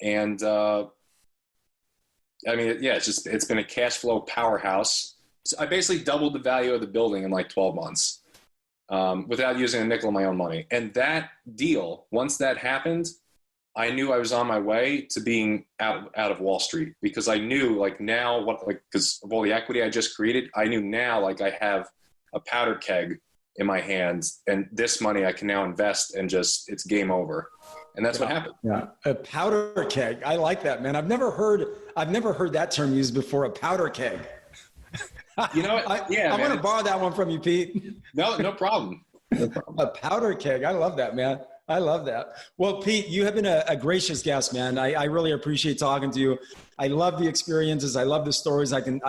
Speaker 2: And it's been a cash flow powerhouse. So I basically doubled the value of the building in 12 months without using a nickel of my own money. And that deal, once that happened, I knew I was on my way to being out of Wall Street, because I knew now because of all the equity I just created, I knew now I have a powder keg in my hands, and this money I can now invest and it's game over. And that's what happened. Yeah.
Speaker 1: A powder keg. I like that, man. I've never heard that term used before. A powder keg.
Speaker 2: You know what?
Speaker 1: I want to borrow that one from you, Pete.
Speaker 2: No problem.
Speaker 1: A powder keg. I love that, man. I love that. Well, Pete, you have been a gracious guest, man. I really appreciate talking to you. I love the experiences. I love the stories. I can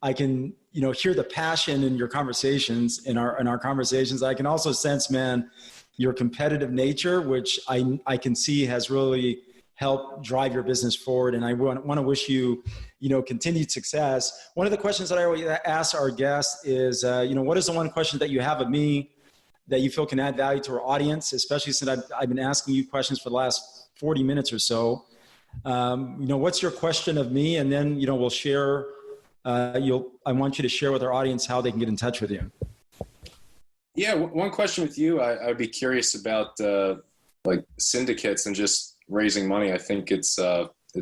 Speaker 1: hear the passion in your conversations, in our conversations. I can also sense, man, your competitive nature, which I can see has really helped drive your business forward. And I want to wish you, continued success. One of the questions that I always ask our guests is, what is the one question that you have of me that you feel can add value to our audience, especially since I've been asking you questions for the last 40 minutes or so. What's your question of me? And then, we'll share, I want you to share with our audience how they can get in touch with you.
Speaker 2: Yeah. One question with you, I'd be curious about syndicates and just raising money. I think it's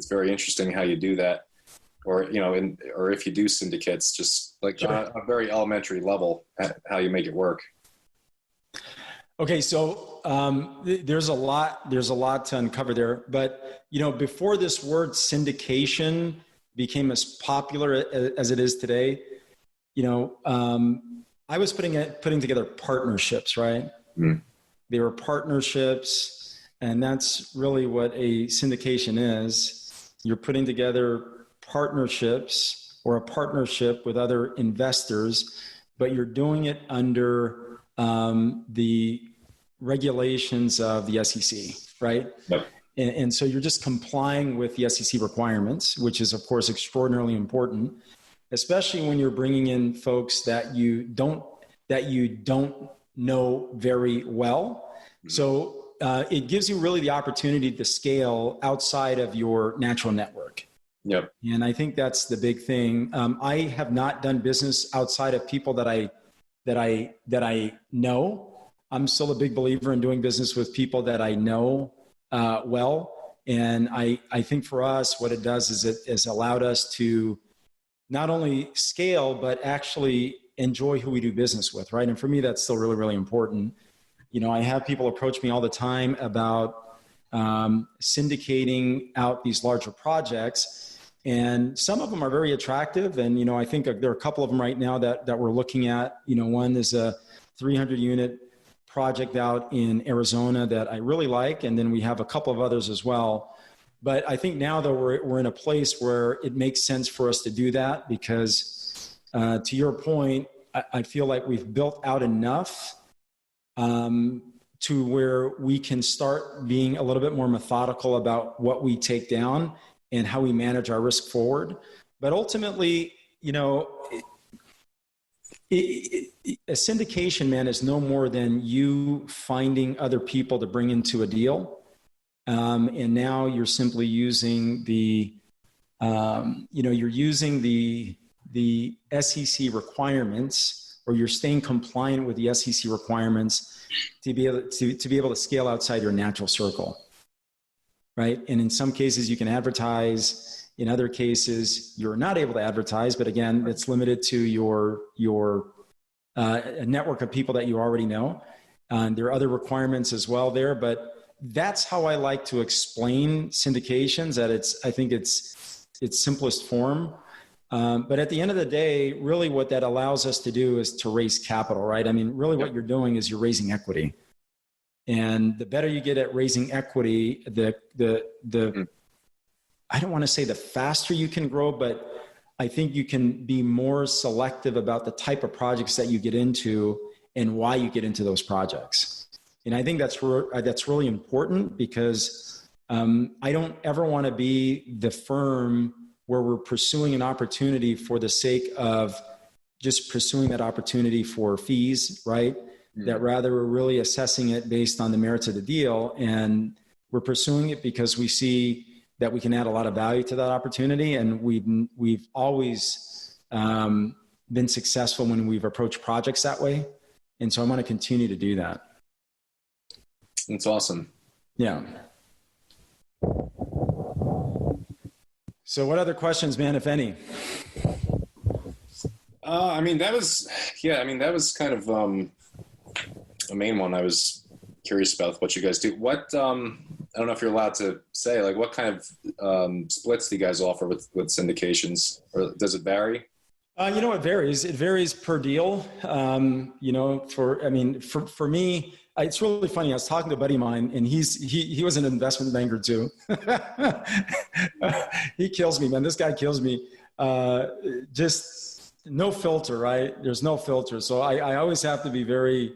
Speaker 2: very interesting how you do that, or if you do syndicates, just sure. On a very elementary level, how you make it work.
Speaker 1: Okay, so there's a lot to uncover there, but before this word syndication became as popular as it is today, I was putting together partnerships, right? Mm. They were partnerships, and that's really what a syndication is. You're putting together partnerships or a partnership with other investors, but you're doing it under the regulations of the SEC, right? Yep. And so you're just complying with the SEC requirements, which is, of course, extraordinarily important, especially when you're bringing in folks that you don't know very well. Mm-hmm. So it gives you really the opportunity to scale outside of your natural network.
Speaker 2: Yep.
Speaker 1: And I think that's the big thing. I have not done business outside of people that I know. I'm still a big believer in doing business with people that I know well. And I think for us, what it does is it has allowed us to not only scale, but actually enjoy who we do business with, right? And for me, that's still really, really important. I have people approach me all the time about syndicating out these larger projects. And some of them are very attractive. And, I think there are a couple of them right now that we're looking at. One is a 300 unit project out in Arizona that I really like. And then we have a couple of others as well. But I think now that we're in a place where it makes sense for us to do that because to your point, I feel like we've built out enough to where we can start being a little bit more methodical about what we take down and how we manage our risk forward. But ultimately, a syndication, man, is no more than you finding other people to bring into a deal. And now you're simply using you're using the SEC requirements, or you're staying compliant with the SEC requirements to be able to scale outside your natural circle, right? And in some cases you can advertise. In other cases, you're not able to advertise, but again, it's limited to your network of people that you already know. There are other requirements as well there, but that's how I like to explain syndications. I think it's simplest form. But at the end of the day, really what that allows us to do is to raise capital, right? I mean, really what you're doing is you're raising equity. And the better you get at raising equity, I don't want to say the faster you can grow, but I think you can be more selective about the type of projects that you get into and why you get into those projects. And I think that's really important because I don't ever want to be the firm where we're pursuing an opportunity for the sake of just pursuing that opportunity for fees, right? Mm-hmm. That rather we're really assessing it based on the merits of the deal, and we're pursuing it because we see that we can add a lot of value to that opportunity. And we've always been successful when we've approached projects that way. And so I want to continue to do that.
Speaker 2: That's awesome.
Speaker 1: Yeah. So what other questions, man, if any?
Speaker 2: That was kind of a main one. I was curious about what you guys do. What, I don't know if you're allowed to say, like, what kind of splits do you guys offer with syndications, or does it vary?
Speaker 1: It varies. It varies per deal. For me, it's really funny. I was talking to a buddy of mine, and he was an investment banker too. He kills me, man. This guy kills me. Just no filter, right? There's no filter. So I always have to be very,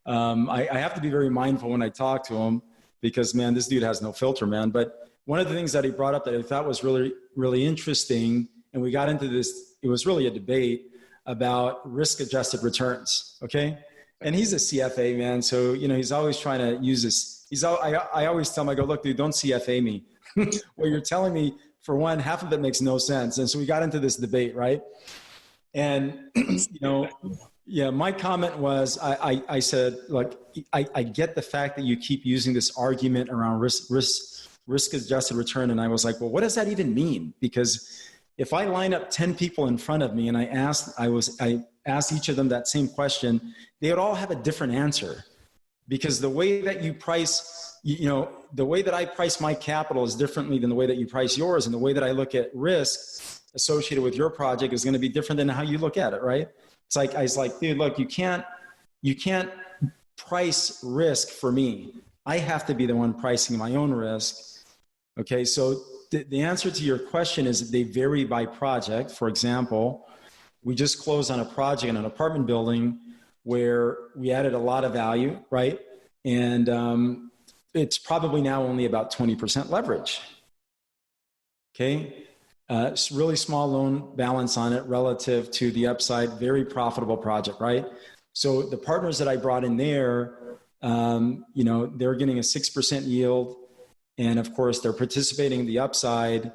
Speaker 1: I have to be very mindful when I talk to him because, man, this dude has no filter, man. But one of the things that he brought up that I thought was really, really interesting, and we got into this, it was really a debate about risk-adjusted returns, okay? And he's a CFA, man. So, he's always trying to use this. I always tell him, I go, look, dude, don't CFA me. What you're telling me, for one, half of it makes no sense. And so we got into this debate, right? And, my comment was, I said, look, I get the fact that you keep using this argument around risk-adjusted return. And I was like, well, what does that even mean? Because if I line up 10 people in front of me and I asked each of them that same question, they would all have a different answer. Because the way that you price, the way that I price my capital is differently than the way that you price yours. And the way that I look at risk associated with your project is going to be different than how you look at it, right? It's like, I was like, dude, look, you can't price risk for me. I have to be the one pricing my own risk. Okay, so the answer to your question is they vary by project. For example, we just closed on a project in an apartment building where we added a lot of value, right? And it's probably now only about 20% leverage. Okay, it's really small loan balance on it relative to the upside, very profitable project, right? So the partners that I brought in there, they're getting a 6% yield. And of course, they're participating in the upside,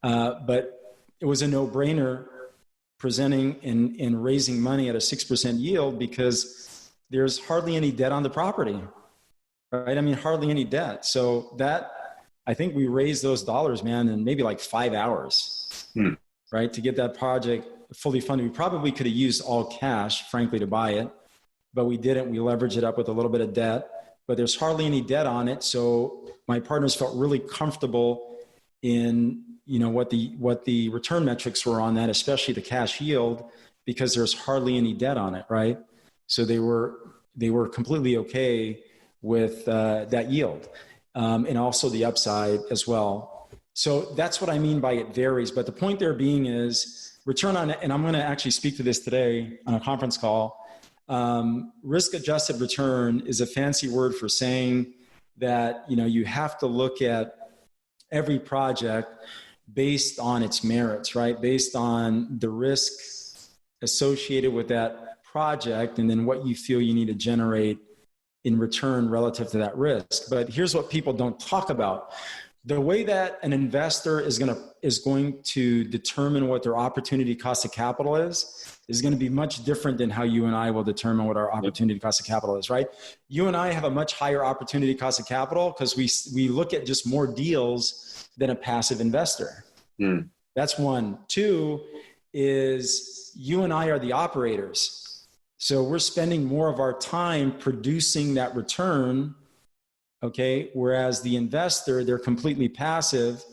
Speaker 1: but it was a no-brainer presenting and raising money at a 6% yield because there's hardly any debt on the property, right? I mean, hardly any debt. So I think we raised those dollars, man, in maybe like 5 hours, right? To get that project fully funded. We probably could have used all cash, frankly, to buy it, but we didn't. We leveraged it up with a little bit of debt. but there's hardly any debt on it. So my partners felt really comfortable in, what the return metrics were on that, especially the cash yield, because there's hardly any debt on it, right? So they were completely okay with that yield, and also the upside as well. So that's what I mean by it varies. But the point there being is return on, and I'm going to actually speak to this today on a conference call. Risk-adjusted return is a fancy word for saying that, you have to look at every project based on its merits, right? Based on the risk associated with that project, and then what you feel you need to generate in return relative to that risk. But here's what people don't talk about. The way that an investor is going to determine what their opportunity cost of capital is going to be much different than how you and I will determine what our opportunity cost of capital is, right? You and I have a much higher opportunity cost of capital because we look at just more deals than a passive investor. That's one. Two is you and I are the operators. So we're spending more of our time producing that return. Okay. Whereas the investor, they're completely passive.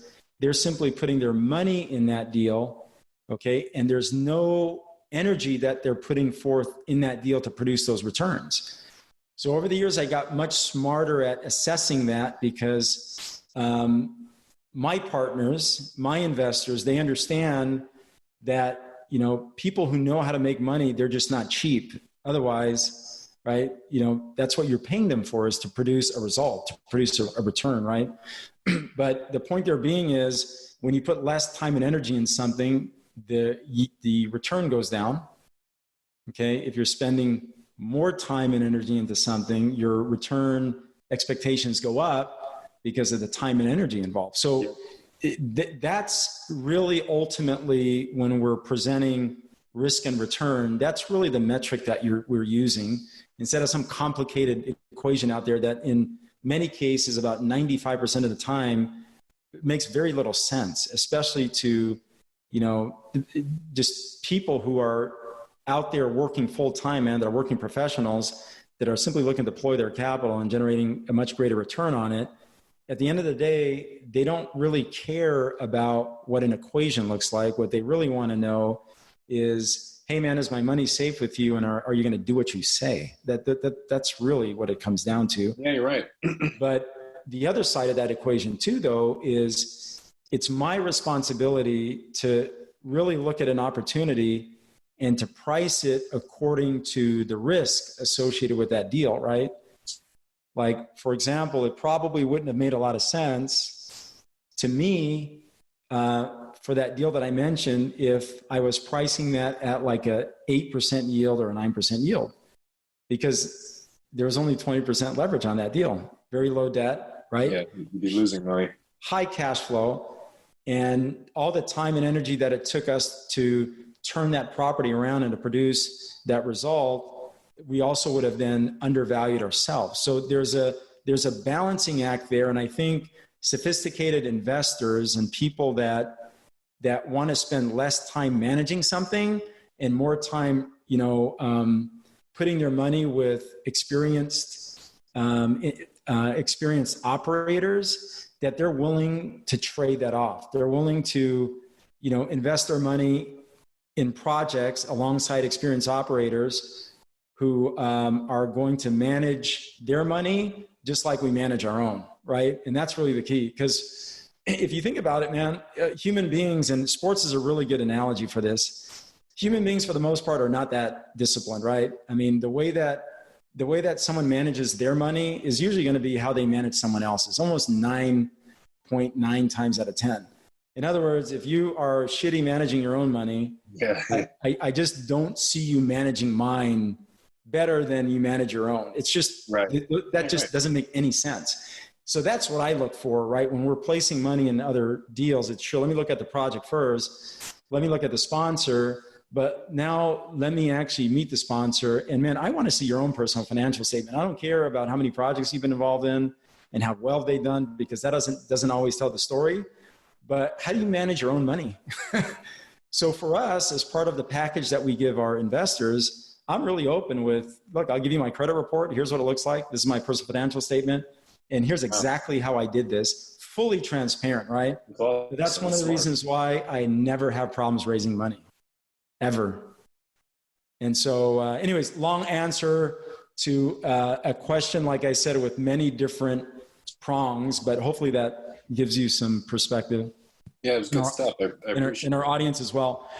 Speaker 1: They're simply putting their money in that deal. Okay. And there's no energy that they're putting forth in that deal to produce those returns. So over the years, I got much smarter at assessing that because my partners, my investors, they understand that, people who know how to make money, they're just not cheap. Otherwise, right? That's what you're paying them for, is to produce a result, to produce a return, right? But the point there being is when you put less time and energy in something, the return goes down. Okay. If you're spending more time and energy into something, your return expectations go up because of the time and energy involved. So that's really ultimately, when we're presenting risk and return, that's really the metric that we're using, instead of some complicated equation out there that in many cases, about 95% of the time, makes very little sense, especially to, just people who are out there working full time and that are working professionals that are simply looking to deploy their capital and generating a much greater return on it. At the end of the day, they don't really care about what an equation looks like. What they really want to know is, hey man, is my money safe with you? And are you going to do what you say? That's really what it comes down to.
Speaker 2: Yeah, you're right.
Speaker 1: But the other side of that equation too, though, is it's my responsibility to really look at an opportunity and to price it according to the risk associated with that deal, right? Like, for example, it probably wouldn't have made a lot of sense to me for that deal that I mentioned if I was pricing that at like a 8% yield or a 9% yield, because there was only 20% leverage on that deal. Very low debt, right?
Speaker 2: Yeah, you'd be losing money.
Speaker 1: High cash flow, and all the time and energy that it took us to turn that property around and to produce that result, we also would have then undervalued ourselves. So there's a balancing act there. And I think sophisticated investors and people that want to spend less time managing something and more time, putting their money with experienced operators, that they're willing to trade that off. They're willing to, invest their money in projects alongside experienced operators who are going to manage their money just like we manage our own, right? And that's really the key, because if you think about it, man, human beings, and sports is a really good analogy for this. Human beings, for the most part, are not that disciplined, right? I mean, the way that someone manages their money is usually going to be how they manage someone else's, almost 9.9 times out of 10. In other words, if you are shitty managing your own money, I just don't see you managing mine better than you manage your own. It's just, that just doesn't make any sense. So that's what I look for, right? When we're placing money in other deals, it's sure, let me look at the project first. Let me look at the sponsor, but now let me actually meet the sponsor. And man, I want to see your own personal financial statement. I don't care about how many projects you've been involved in and how well they've done, because that doesn't always tell the story. But how do you manage your own money? So for us, as part of the package that we give our investors, I'm really open with, look, I'll give you my credit report. Here's what it looks like. This is my personal financial statement. And here's exactly how I did this. Fully transparent, right? But that's one of the reasons why I never have problems raising money, ever. And so anyways, long answer to a question, like I said, with many different prongs, but hopefully that gives you some perspective.
Speaker 2: Yeah, it was good stuff.
Speaker 1: In our audience as well.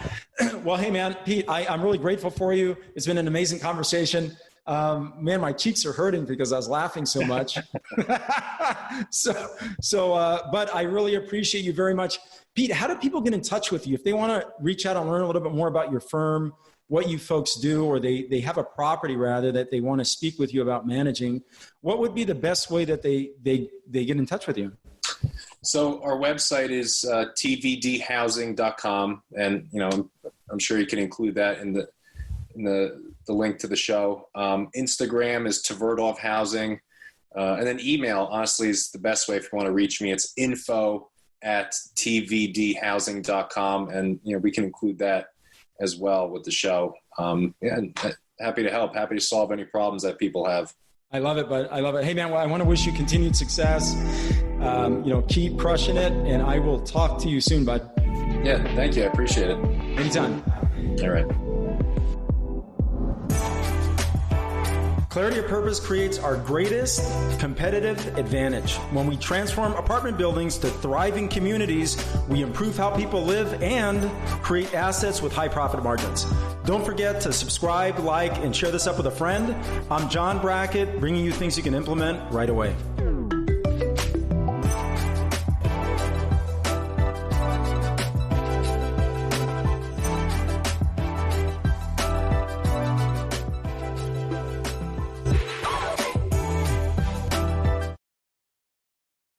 Speaker 1: Well, hey, man, Pete, I'm really grateful for you. It's been an amazing conversation. Man, my cheeks are hurting because I was laughing so much. But I really appreciate you very much. Pete, how do people get in touch with you? If they want to reach out and learn a little bit more about your firm, what you folks do, or they have a property rather that they want to speak with you about managing, what would be the best way that they get in touch with you?
Speaker 2: So our website is tvdhousing.com, and I'm sure you can include that in the link to the show. Instagram is Tverdov Housing, and then email honestly is the best way if you want to reach me. It's info@tvdhousing.com, and we can include that as well with the show. And happy to help, happy to solve any problems that people have.
Speaker 1: I love it, bud. I love it. Hey, man, well, I want to wish you continued success. Keep crushing it, and I will talk to you soon, bud.
Speaker 2: Yeah, thank you. I appreciate it.
Speaker 1: Anytime.
Speaker 2: All right.
Speaker 1: Clarity of purpose creates our greatest competitive advantage. When we transform apartment buildings to thriving communities, we improve how people live and create assets with high profit margins. Don't forget to subscribe, like, and share this up with a friend. I'm John Brackett, bringing you things you can implement right away.